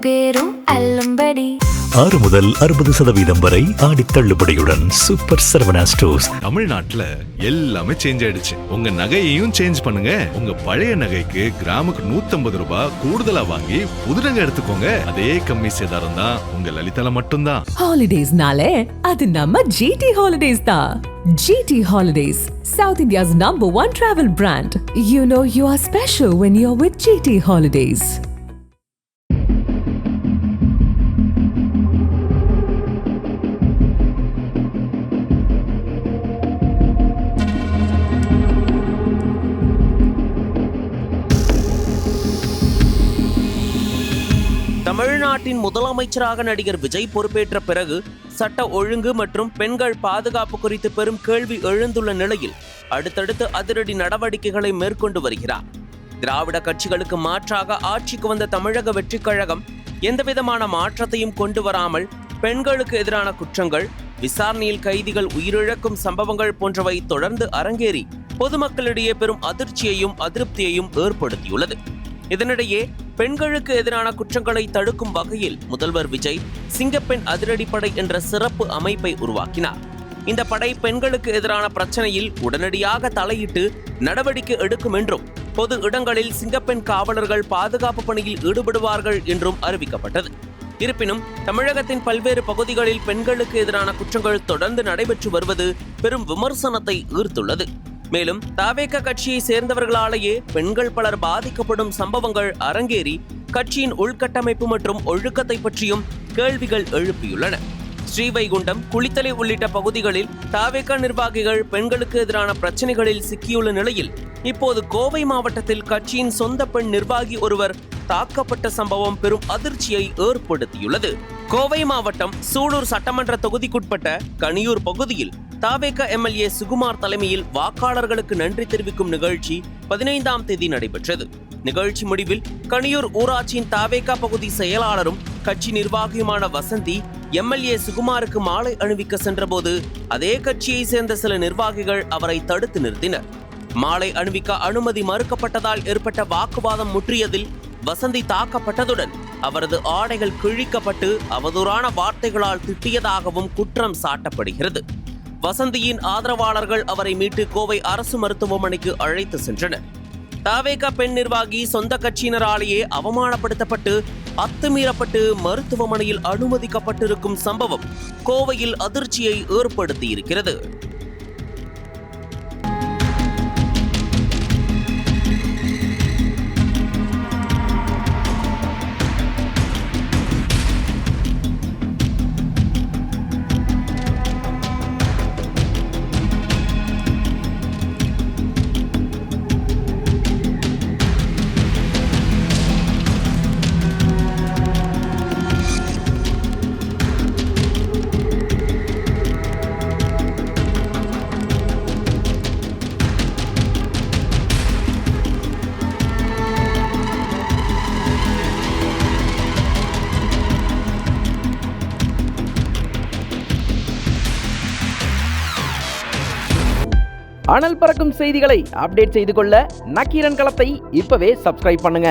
பேரும் அல்லும்படி 6 முதல் 60% வரை ஆடி தள்ளுபடியுடன் சூப்பர் சரவணா ஸ்டோர்ஸ். தமிழ்நாட்டுல எல்லாமே சேஞ்ச் ஆயிடுச்சு. உங்க நகையையும் சேஞ்ச் பண்ணுங்க. உங்க பழைய நகைக்கு கிராமுக்கு 150 ரூபாய் கூடுதலா வாங்கி புது நகை எடுத்துக்கோங்க. அதே கம்மி சேதாரம் தான் உங்க லலிதால மட்டும்தான். ஹாலிடேஸ்னாலே அது நம்ம ஜிடி ஹாலிடேஸ் தான். GT Holidays, South India's #1 travel brand. You know you are special when you're with GT Holidays. தமிழ்நாட்டின் முதலமைச்சராக நடிகர் விஜய் பொறுப்பேற்ற பிறகு சட்ட ஒழுங்கு மற்றும் பெண்கள் பாதுகாப்பு குறித்து பெரும் கேள்வி எழுந்துள்ள நிலையில் அடுத்தடுத்து அதிரடி நடவடிக்கைகளை மேற்கொண்டு வருகிறார். திராவிட கட்சிகளுக்கு மாற்றாக ஆட்சிக்கு வந்த தமிழக வெற்றிக் கழகம் எந்தவிதமான மாற்றத்தையும் கொண்டு வராமல் பெண்களுக்கு எதிரான குற்றங்கள், விசாரணையில் கைதிகள் உயிரிழக்கும் சம்பவங்கள் போன்றவை தொடர்ந்து அரங்கேறி பொதுமக்களிடையே பெரும் அதிர்ச்சியையும் அதிருப்தியையும் ஏற்படுத்தியுள்ளது. இதனிடையே பெண்களுக்கு எதிரான குற்றங்களை தடுக்கும் வகையில் முதல்வர் விஜய் சிங்கப்பெண் அதிரடிப்படை என்ற சிறப்பு அமைப்பை உருவாக்கினார். இந்த படை பெண்களுக்கு எதிரான பிரச்சனையில் உடனடியாக தலையிட்டு நடவடிக்கை எடுக்கும் என்றும் பொது இடங்களில் சிங்கப்பெண் காவலர்கள் பாதுகாப்பு பணியில் ஈடுபடுவார்கள் என்றும் அறிவிக்கப்பட்டது. இருப்பினும் தமிழகத்தின் பல்வேறு பகுதிகளில் பெண்களுக்கு எதிரான குற்றங்கள் தொடர்ந்து நடைபெற்று வருவது பெரும் விமர்சனத்தை ஈர்த்துள்ளது. மேலும் தாவேக கட்சியை சேர்ந்தவர்களாலேயே பெண்கள் பலர் பாதிக்கப்படும் சம்பவங்கள் அரங்கேறி கட்சியின் உள்கட்டமைப்பு மற்றும் ஒழுக்கத்தை பற்றியும் கேள்விகள் எழுப்பியுள்ளன. ஸ்ரீவைகுண்டம், குளித்தலை உள்ளிட்ட பகுதிகளில் தாவேக நிர்வாகிகள் பெண்களுக்கு எதிரான பிரச்சனைகளில் சிக்கியுள்ள நிலையில் இப்போது கோவை மாவட்டத்தில் கட்சியின் சொந்த பெண் நிர்வாகி ஒருவர் தாக்கப்பட்ட சம்பவம் பெரும் அதிர்ச்சியை ஏற்படுத்தியுள்ளது. கோவை மாவட்டம் சூலூர் சட்டமன்ற தொகுதிக்குட்பட்ட கனியூர் பகுதியில் தாவேக MLA சுகுமார் தலைமையில் வாக்காளர்களுக்கு நன்றி தெரிவிக்கும் நிகழ்ச்சி 15ஆம் தேதி நடைபெற்றது. நிகழ்ச்சி முடிவில் கனியூர் ஊராட்சியின் தாவேக பகுதி செயலாளரும் கட்சி நிர்வாகியுமான வசந்தி MLA சுகுமாருக்கு மாலை அணிவிக்க சென்றபோது அதே கட்சியை சேர்ந்த சில நிர்வாகிகள் அவரை தடுத்து நிறுத்தினர். மாலை அணிவிக்க அனுமதி மறுக்கப்பட்டதால் ஏற்பட்ட வாக்குவாதம் முற்றியதில் வசந்தி தாக்கப்பட்டதுடன் அவரது ஆடைகள் கிழிக்கப்பட்டு அவதூறான வார்த்தைகளால் திட்டியதாகவும் குற்றம் சாட்டப்படுகிறது. வசந்தியின் ஆதரவாளர்கள் அவரை மீட்டு கோவை அரசு மருத்துவமனைக்கு அழைத்து சென்றனர். தாவேக பெண் நிர்வாகி சொந்த கட்சியினராலேயே அவமானப்படுத்தப்பட்டு அத்துமீறப்பட்டு மருத்துவமனையில் அனுமதிக்கப்பட்டிருக்கும் சம்பவம் கோவையில் அதிர்ச்சியை ஏற்படுத்தியிருக்கிறது. அனல் பறக்கும் செய்திகளை அப்டேட் செய்து கொள்ள நக்கீரன் களத்தை இப்பவே சப்ஸ்கிரைப் பண்ணுங்க.